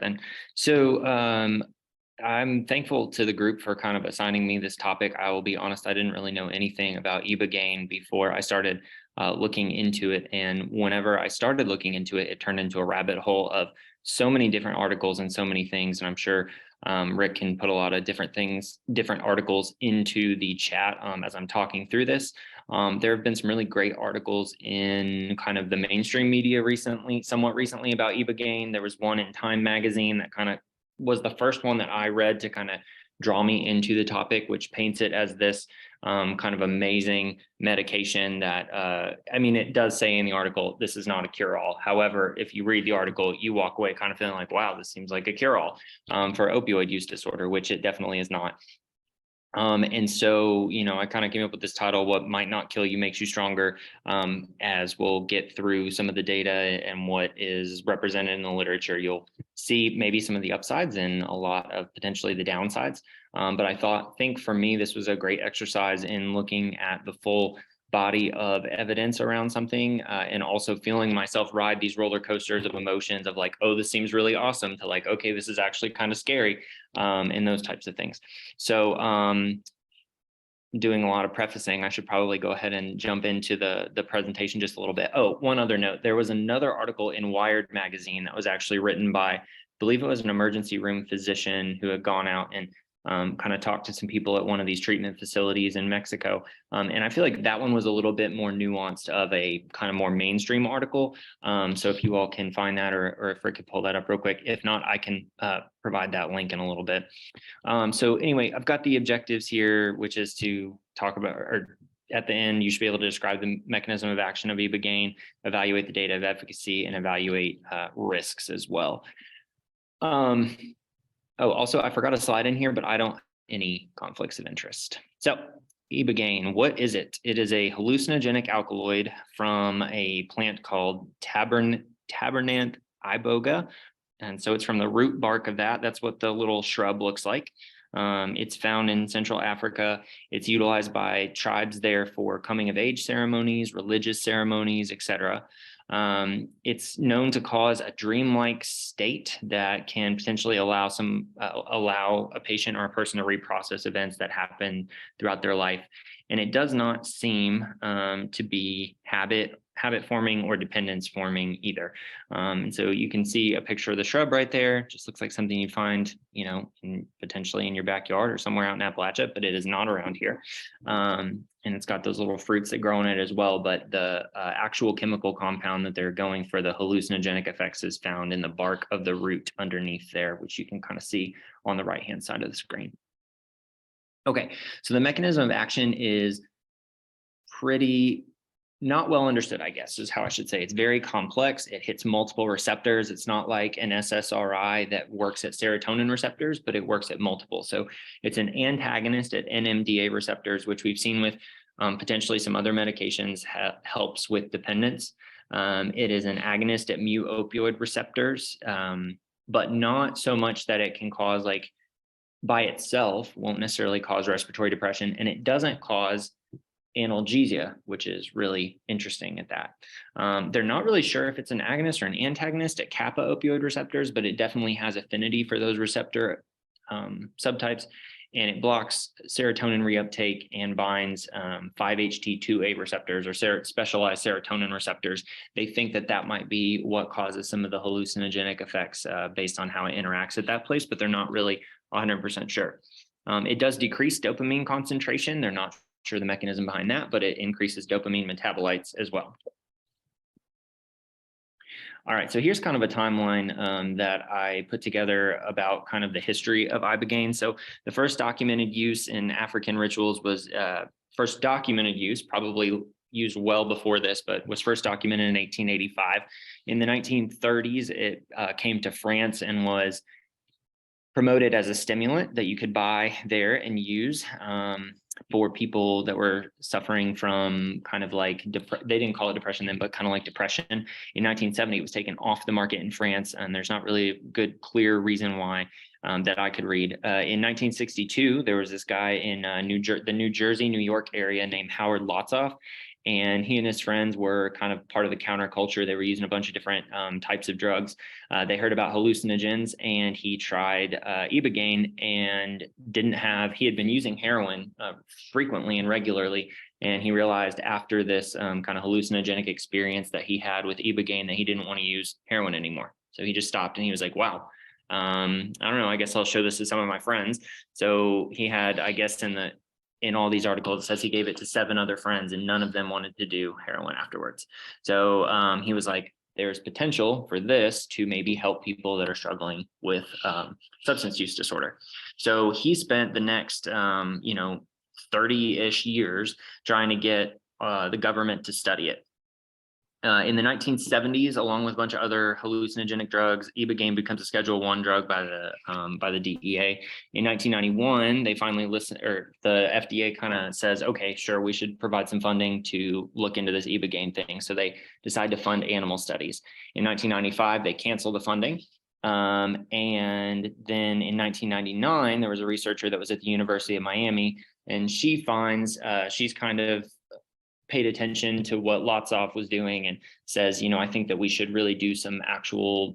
Then. So I'm thankful to the group for kind of assigning me this topic. I will be honest, I didn't really know anything about Ibogaine before I started looking into it. And whenever I started looking into it, it turned into a rabbit hole of so many different articles and so many things. And I'm sure Rick can put a lot of different things, different articles into the chat as I'm talking through this. There have been some really great articles in kind of the mainstream media recently, somewhat recently, about Ibogaine. There was one in Time magazine that kind of was the first one that I read to kind of draw me into the topic, which paints it as this kind of amazing medication that, I mean, it does say in the article, this is not a cure-all. However, if you read the article, you walk away kind of feeling like, wow, this seems like a cure-all for opioid use disorder, which it definitely is not. And so, you know, I kind of came up with this title, What Might Not Kill You Makes You Stronger, as we'll get through some of the data and what is represented in the literature. You'll see maybe some of the upsides and a lot of potentially the downsides. But I think for me, this was a great exercise in looking at the full body of evidence around something and also feeling myself ride these roller coasters of emotions of like, oh, this seems really awesome, to like, okay, this is actually kind of scary, and those types of things. So doing a lot of prefacing, I should probably go ahead and jump into the presentation just a little bit. Oh, one other note, there was another article in Wired magazine that was actually written by, I believe it was an emergency room physician who had gone out and kind of talked to some people at one of these treatment facilities in Mexico. And I feel like that one was a little bit more nuanced of a kind of more mainstream article. So if you all can find that, or if Rick could pull that up real quick. If not, I can provide that link in a little bit. So anyway, I've got the objectives here, which is to talk about, or at the end, you should be able to describe the mechanism of action of Ibogaine, evaluate the data of efficacy, and evaluate risks as well. Oh, also, I forgot a slide in here, but I don't have any conflicts of interest. So Ibogaine, what is it? It is a hallucinogenic alkaloid from a plant called Tabernanthe iboga. And so it's from the root bark of that. That's what the little shrub looks like. It's found in Central Africa. It's utilized by tribes there for coming of age ceremonies, religious ceremonies, etc. It's known to cause a dreamlike state that can potentially allow a patient or a person to reprocess events that happen throughout their life. And it does not seem to be habit forming or dependence forming either. And so you can see a picture of the shrub right there. Just looks like something you'd find, you know, potentially in your backyard or somewhere out in Appalachia, but it is not around here. And it's got those little fruits that grow in it as well. But the actual chemical compound that they're going for the hallucinogenic effects is found in the bark of the root underneath there, which you can kind of see on the right-hand side of the screen. Okay, so the mechanism of action is pretty not well understood, I guess, is how I should say. It's very complex. It hits multiple receptors. It's not like an SSRI that works at serotonin receptors, but it works at multiple. So it's an antagonist at NMDA receptors, which we've seen with potentially some other medications helps with dependence. It is an agonist at mu opioid receptors, but not so much that it can cause, like, by itself, won't necessarily cause respiratory depression, and it doesn't cause analgesia, which is really interesting at that. They're not really sure if it's an agonist or an antagonist at kappa opioid receptors, but it definitely has affinity for those receptor subtypes, and it blocks serotonin reuptake and binds 5-HT2A receptors, or specialized serotonin receptors. They think that that might be what causes some of the hallucinogenic effects based on how it interacts at that place, but they're not really 100% sure. It does decrease dopamine concentration. They're not sure the mechanism behind that, but it increases dopamine metabolites as well. All right, so here's kind of a timeline that I put together about kind of the history of Ibogaine. So the first documented use in African rituals was probably used well before this, but was first documented in 1885. In the 1930s, it came to France and was promoted as a stimulant that you could buy there and use for people that were suffering from kind of like, they didn't call it depression then, but kind of like depression. In 1970, it was taken off the market in France, and there's not really a good, clear reason why that I could read. In 1962, there was this guy in the New Jersey, New York area named Howard Lotzoff, and he and his friends were kind of part of the counterculture. They were using a bunch of different types of drugs. They heard about hallucinogens, and he tried Ibogaine and he had been using heroin frequently and regularly. And he realized after this kind of hallucinogenic experience that he had with Ibogaine that he didn't want to use heroin anymore. So he just stopped, and he was like, wow, I don't know, I guess I'll show this to some of my friends. So he had, I guess in all these articles, it says he gave it to 7 other friends, and none of them wanted to do heroin afterwards. So he was like, there's potential for this to maybe help people that are struggling with substance use disorder. So he spent the next 30-ish years trying to get the government to study it. In the 1970s, along with a bunch of other hallucinogenic drugs, Ibogaine becomes a Schedule I drug by the DEA. In 1991, they finally listen, or the FDA kind of says, okay, sure, we should provide some funding to look into this Ibogaine thing. So they decide to fund animal studies. In 1995, they cancel the funding. And then in 1999, there was a researcher that was at the University of Miami, and she finds, she's kind of paid attention to what Lotsoff was doing and says, I think that we should really do some actual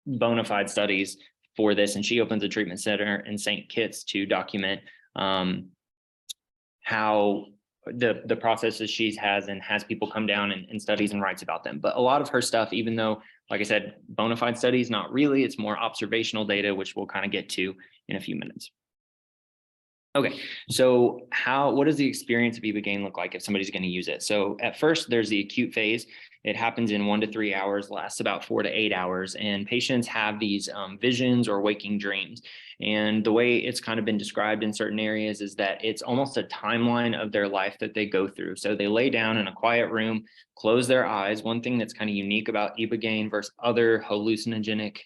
bona fide studies for this. And she opens a treatment center in St. Kitts to document how the processes she has, and has people come down and studies and writes about them. But a lot of her stuff, even though, like I said, bona fide studies, not really, it's more observational data, which we'll kind of get to in a few minutes. Okay, so what does the experience of Ibogaine look like if somebody's going to use it? So at first, there's the acute phase. It happens in 1 to 3 hours, lasts about 4 to 8 hours, and patients have these visions or waking dreams. And the way it's kind of been described in certain areas is that it's almost a timeline of their life that they go through. So they lay down in a quiet room, close their eyes. One thing that's kind of unique about Ibogaine versus other hallucinogenic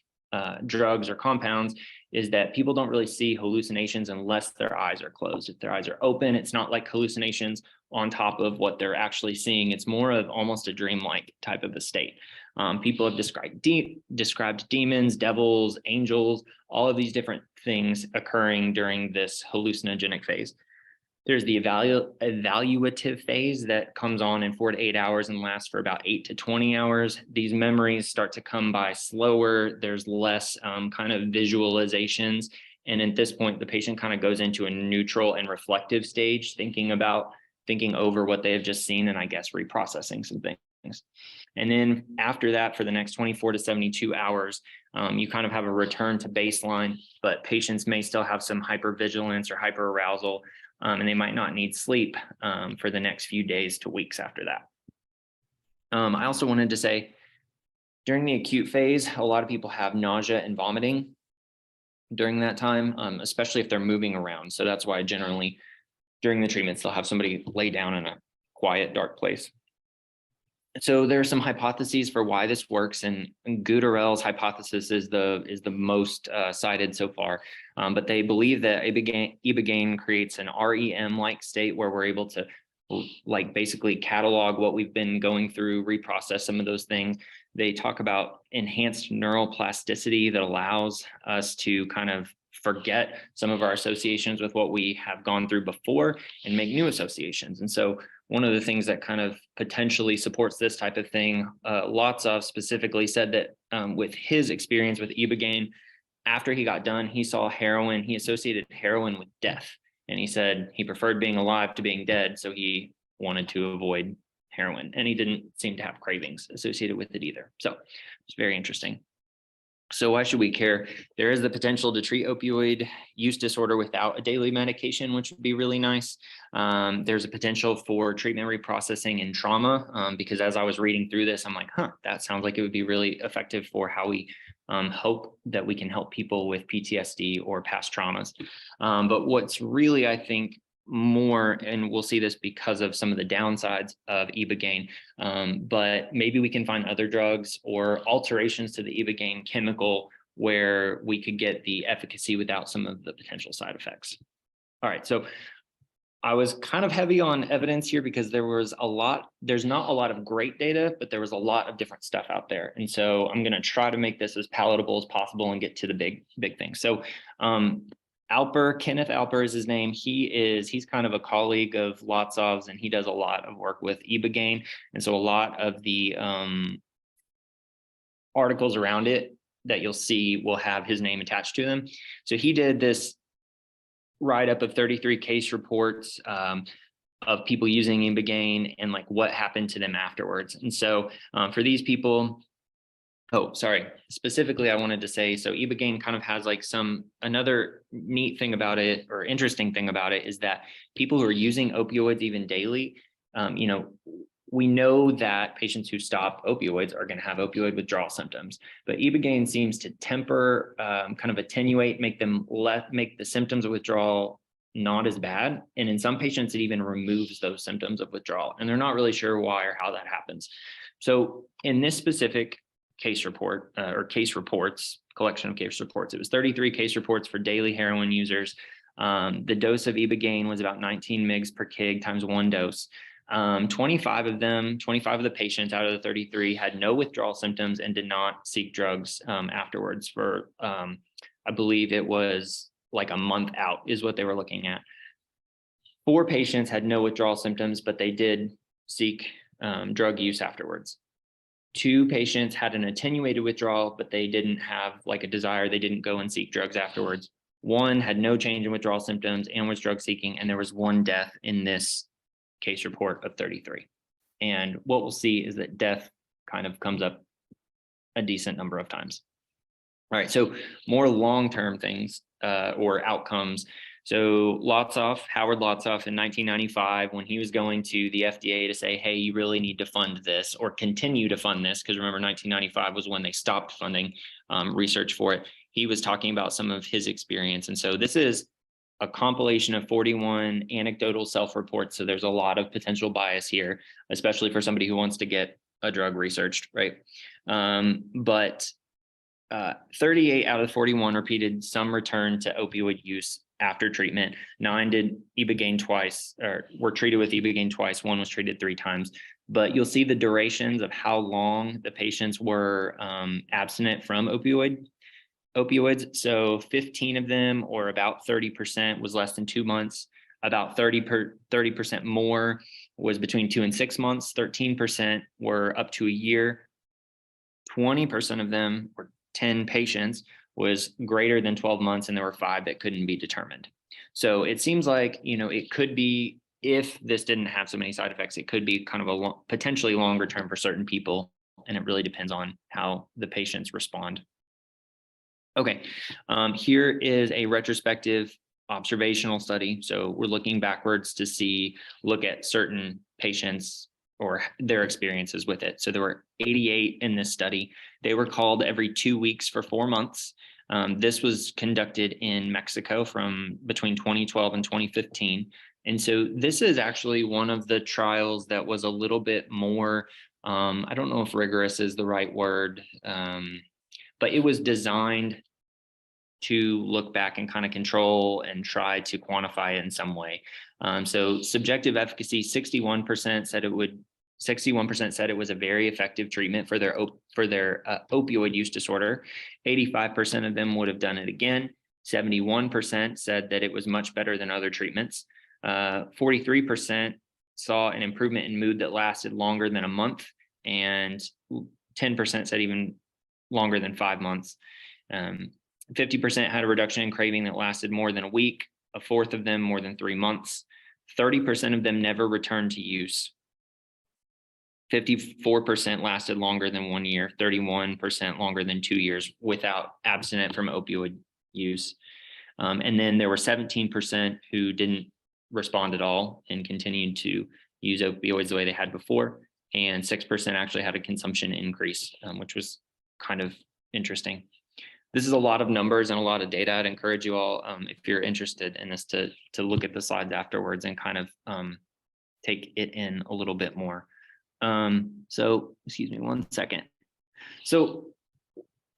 drugs or compounds is that people don't really see hallucinations unless their eyes are closed. If their eyes are open, it's not like hallucinations on top of what they're actually seeing. It's more of almost a dreamlike type of a state. People have described demons, devils, angels, all of these different things occurring during this hallucinogenic phase. There's the evaluative phase that comes on in 4 to 8 hours and lasts for about 8 to 20 hours. These memories start to come by slower. There's less kind of visualizations. And at this point, the patient kind of goes into a neutral and reflective stage, thinking over what they have just seen, and I guess reprocessing some things. And then after that, for the next 24 to 72 hours, you kind of have a return to baseline, but patients may still have some hypervigilance or hyperarousal. And they might not need sleep for the next few days to weeks after that. I also wanted to say, during the acute phase, a lot of people have nausea and vomiting during that time, especially if they're moving around. So that's why generally during the treatments, they'll have somebody lay down in a quiet, dark place. So there are some hypotheses for why this works, and Gutterell's hypothesis is the most cited so far. But they believe that Ibogaine creates an REM-like state where we're able to basically catalog what we've been going through, reprocess some of those things. They talk about enhanced neural plasticity that allows us to kind of forget some of our associations with what we have gone through before and make new associations. And so one of the things that kind of potentially supports this type of thing, Lotsoff specifically said that with his experience with Ibogaine, after he got done, he saw heroin, he associated heroin with death. And he said he preferred being alive to being dead, so he wanted to avoid heroin. And he didn't seem to have cravings associated with it either. So it's very interesting. So why should we care? There is the potential to treat opioid use disorder without a daily medication, which would be really nice. There's a potential for treatment reprocessing in trauma, because as I was reading through this, I'm like, that sounds like it would be really effective for how we hope that we can help people with PTSD or past traumas. But what's really, I think, more, and we'll see this because of some of the downsides of Ibogaine, but maybe we can find other drugs or alterations to the Ibogaine chemical where we could get the efficacy without some of the potential side effects. All right, so I was kind of heavy on evidence here because there's not a lot of great data, but there was a lot of different stuff out there. And so I'm going to try to make this as palatable as possible and get to the big things. So Alper, Kenneth Alper is his name. He's kind of a colleague of Lotzov's, and he does a lot of work with Ibogaine. And so a lot of the articles around it that you'll see will have his name attached to them. So he did this write-up of 33 case reports of people using Ibogaine and like what happened to them afterwards. And so for these people, specifically, I wanted to say, so Ibogaine kind of has like another neat thing about it, or interesting thing about it, is that people who are using opioids even daily, we know that patients who stop opioids are going to have opioid withdrawal symptoms, but Ibogaine seems to temper, kind of attenuate, make the symptoms of withdrawal not as bad. And in some patients, it even removes those symptoms of withdrawal, and they're not really sure why or how that happens. So in this specific case report, or case reports, collection of case reports, it was 33 case reports for daily heroin users. The dose of Ibogaine was about 19 mg per kg times one dose. 25 of the patients out of the 33 had no withdrawal symptoms and did not seek drugs afterwards for, I believe it was like a month out is what they were looking at. 4 patients had no withdrawal symptoms, but they did seek drug use afterwards. 2 patients had an attenuated withdrawal, but they didn't have like a desire. They didn't go and seek drugs afterwards. 1 had no change in withdrawal symptoms and was drug seeking. And there was 1 death in this case report of 33. And what we'll see is that death kind of comes up a decent number of times. All right, so more long-term things or outcomes. So Howard Lotzoff in 1995, when he was going to the FDA to say, hey, you really need to fund this or continue to fund this, because remember 1995 was when they stopped funding research for it. He was talking about some of his experience. And so this is a compilation of 41 anecdotal self-reports. So there's a lot of potential bias here, especially for somebody who wants to get a drug researched, right? But 38 out of 41 repeated some return to opioid use after treatment. 9 did Ibogaine twice, or were treated with Ibogaine twice. 1 was treated 3 times. But you'll see the durations of how long the patients were abstinent from opioids. So 15 of them, or about 30%, was less than 2 months. About 30% more was between 2 and 6 months. 13% were up to a year. 20% of them, or 10 patients, was greater than 12 months, and there were 5 that couldn't be determined. So it seems like, it could be, if this didn't have so many side effects, it could be kind of a potentially longer term for certain people, and it really depends on how the patients respond. Okay, here is a retrospective observational study. So we're looking backwards to look at certain patients or their experiences with it. So there were 88 in this study. They were called every 2 weeks for 4 months. This was conducted in Mexico from between 2012 and 2015. And so this is actually one of the trials that was a little bit more, I don't know if rigorous is the right word, but it was designed to look back and kind of control and try to quantify it in some way. So subjective efficacy, 61% said it was a very effective treatment for their opioid use disorder. 85% of them would have done it again. 71% said that it was much better than other treatments. 43% saw an improvement in mood that lasted longer than a month, and 10% said even longer than 5 months. 50% had a reduction in craving that lasted more than a week. A fourth of them more than 3 months. 30% of them never returned to use. 54% lasted longer than 1 year. 31% longer than 2 years without abstinent from opioid use. And then there were 17% who didn't respond at all and continued to use opioids the way they had before. And 6% actually had a consumption increase, which was kind of interesting. This is a lot of numbers and a lot of data. I'd encourage you all, if you're interested in this, to look at the slides afterwards and kind of take it in a little bit more. So excuse me 1 second. So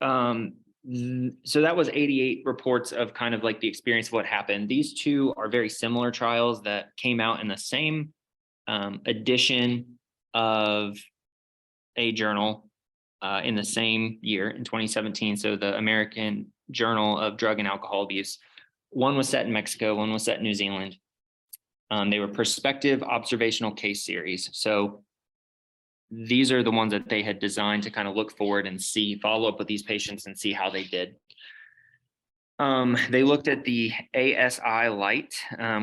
that was 88 reports of kind of like the experience of what happened. These 2 are very similar trials that came out in the same edition of a journal in the same year, in 2017. So the American Journal of Drug and Alcohol Abuse. one was set in Mexico, one was set in New Zealand. They were prospective observational case series. So these are the ones that they had designed to kind of look forward and see, follow up with these patients and see how they did. They looked at the ASI Light,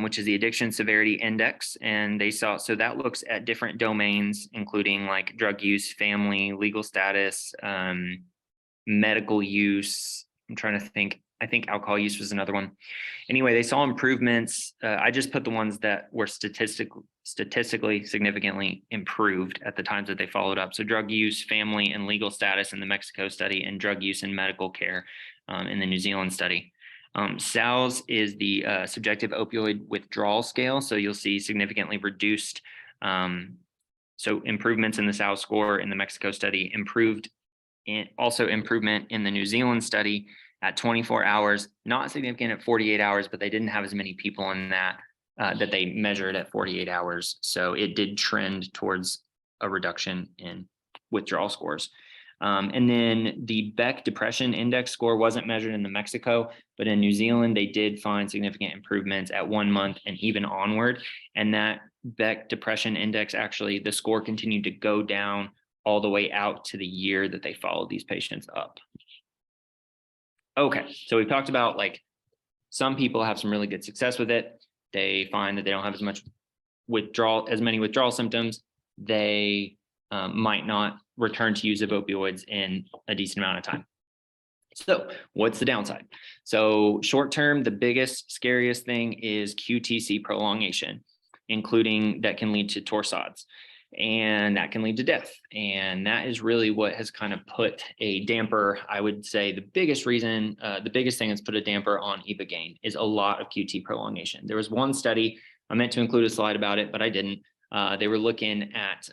which is the Addiction Severity Index, and they saw, so that looks at different domains, including like drug use, family, legal status, medical use. I'm trying to think. I think alcohol use was another one. Anyway, they saw improvements. I just put the ones that were statistically significantly improved at the times that they followed up. So drug use, family, and legal status in the Mexico study, and drug use and medical care in the New Zealand study. SALS is the subjective opioid withdrawal scale. So you'll see significantly reduced. So improvements in the SALS score in the Mexico study, also improvement in the New Zealand study at 24 hours, not significant at 48 hours, but they didn't have as many people in that that they measured at 48 hours. So it did trend towards a reduction in withdrawal scores. And then the Beck Depression Index score wasn't measured in the Mexico, but in New Zealand, they did find significant improvements at 1 month and even onward. And that Beck Depression Index, actually, the score continued to go down all the way out to the year that they followed these patients up. Okay, so we've talked about like some people have some really good success with it. They find that they don't have as many withdrawal symptoms. They might not return to use of opioids in a decent amount of time. So what's the downside? So short term, the biggest, scariest thing is QTC prolongation, including that can lead to torsades, and that can lead to death. And that is really what has kind of put a damper. I would say the biggest reason, the biggest thing that's put a damper on Ibogaine is a lot of QT prolongation. There was one study, I meant to include a slide about it, but I didn't. They were looking at,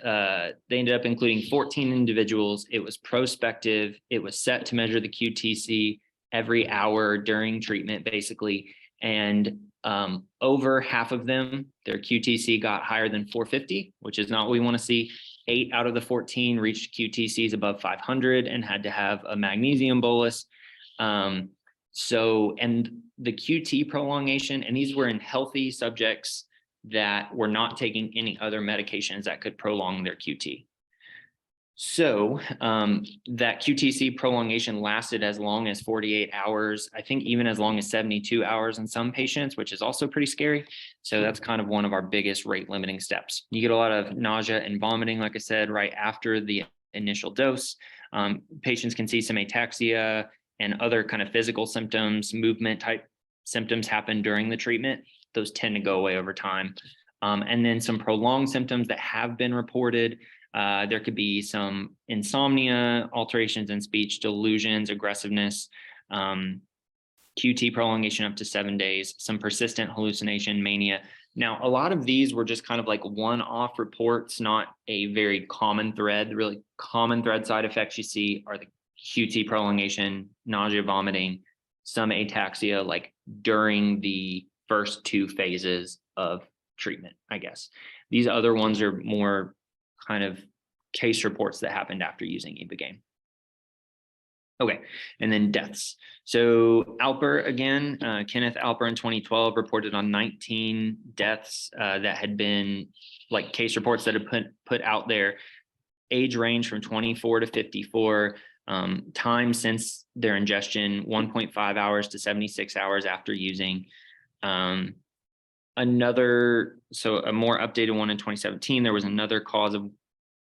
they ended up including 14 individuals. It was prospective. It was set to measure the QTC every hour during treatment, basically. And over half of them, their QTC got higher than 450, which is not what we want to see. 8 out of the 14 reached QTCs above 500 and had to have a magnesium bolus. And the QT prolongation, and these were in healthy subjects that were not taking any other medications that could prolong their QT. So that QTC prolongation lasted as long as 48 hours, I think even as long as 72 hours in some patients, which is also pretty scary. So that's kind of one of our biggest rate limiting steps. You get a lot of nausea and vomiting, like I said, right after the initial dose. Patients can see some ataxia and other kind of physical symptoms, movement type symptoms happen during the treatment. Those tend to go away over time. And then some prolonged symptoms that have been reported. There could be some insomnia, alterations in speech, delusions, aggressiveness, QT prolongation up to 7 days, some persistent hallucination, mania. Now, a lot of these were just kind of like one-off reports, not a very common thread. The really common thread side effects you see are the QT prolongation, nausea, vomiting, some ataxia, like during the first 2 phases of treatment, I guess. These other ones are more kind of case reports that happened after using Ibogaine. Okay, and then deaths. So Alper again, Kenneth Alper in 2012 reported on 19 deaths that had been like case reports that had put out there. Age range from 24 to 54, time since their ingestion, 1.5 hours to 76 hours after using. A more updated one in 2017, there was another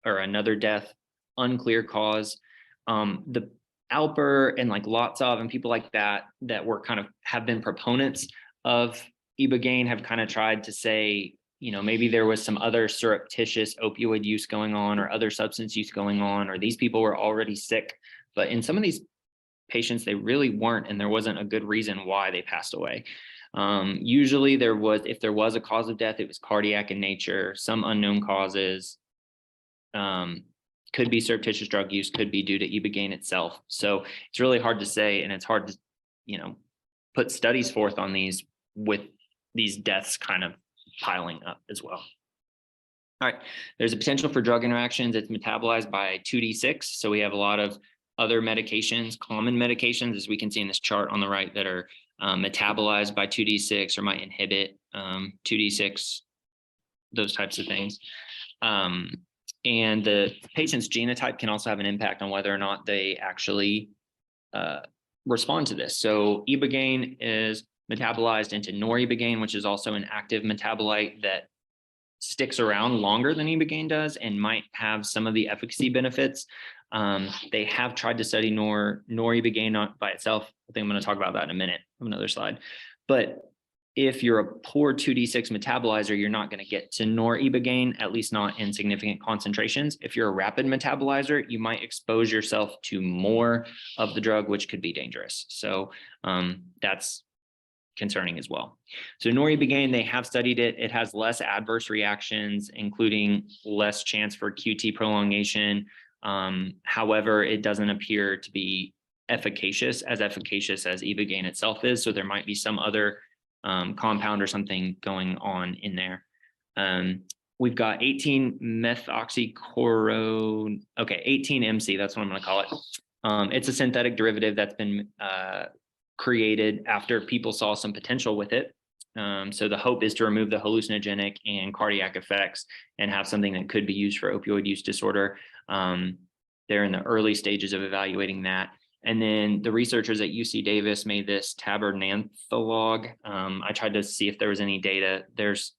another death, unclear cause. The Alper and like Lotsov and people like that were kind of have been proponents of Ibogaine have kind of tried to say, you know, maybe there was some other surreptitious opioid use going on or other substance use going on, or these people were already sick. But in some of these patients, they really weren't, and there wasn't a good reason why they passed away. Usually if there was a cause of death, it was cardiac in nature, some unknown causes, could be surreptitious drug use, could be due to Ibogaine itself. So it's really hard to say, and it's hard to, put studies forth on these with these deaths kind of piling up as well. All right, there's a potential for drug interactions. It's metabolized by 2D6. So we have a lot of other medications, common medications, as we can see in this chart on the right, that are metabolized by 2D6 or might inhibit 2D6, those types of things. And the patient's genotype can also have an impact on whether or not they actually respond to this. So Ibogaine is metabolized into noribogaine, which is also an active metabolite that sticks around longer than Ibogaine does and might have some of the efficacy benefits. They have tried to study noribogaine by itself. I think I'm going to talk about that in a minute on another slide. But if you're a poor 2D6 metabolizer, you're not going to get to noribogaine, at least not in significant concentrations. If you're a rapid metabolizer, you might expose yourself to more of the drug, which could be dangerous. So that's concerning as well. So noribogaine, they have studied it. It has less adverse reactions, including less chance for QT prolongation. However, it doesn't appear to be efficacious as Ibogaine itself is. So there might be some other compound or something going on in there. We've got 18-MC, that's what I'm going to call it. It's a synthetic derivative that's been created after people saw some potential with it. So the hope is to remove the hallucinogenic and cardiac effects and have something that could be used for opioid use disorder. They're in the early stages of evaluating that. And then the researchers at UC Davis made this tabernanthalog. I tried to see if there was any data. There's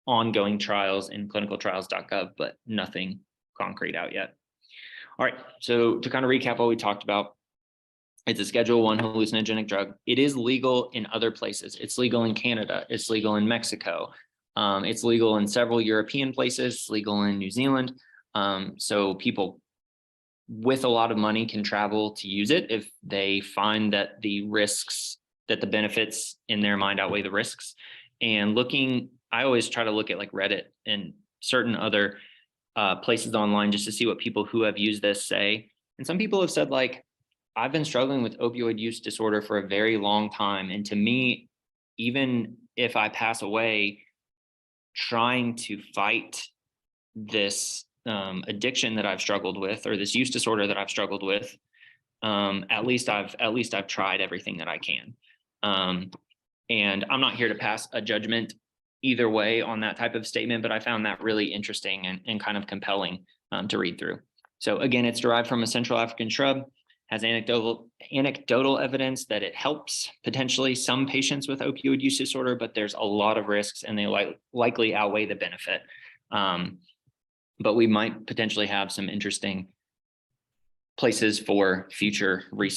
ongoing trials in clinicaltrials.gov, but nothing concrete out yet. All right, so to kind of recap what we talked about, it's a Schedule I hallucinogenic drug. It is legal in other places. It's legal in Canada. It's legal in Mexico. It's legal in several European places. It's legal in New Zealand. So people with a lot of money can travel to use it if they find that the benefits in their mind outweigh the risks. And I always try to look at like Reddit and certain other places online just to see what people who have used this say. And some people have said, like, I've been struggling with opioid use disorder for a very long time. And to me, even if I pass away, trying to fight this addiction that I've struggled with, or this use disorder that I've struggled with, at least I've tried everything that I can. And I'm not here to pass a judgment either way on that type of statement, but I found that really interesting and kind of compelling to read through. So again, it's derived from a Central African shrub, has anecdotal evidence that it helps potentially some patients with opioid use disorder, but there's a lot of risks and they likely outweigh the benefit. But we might potentially have some interesting places for future research.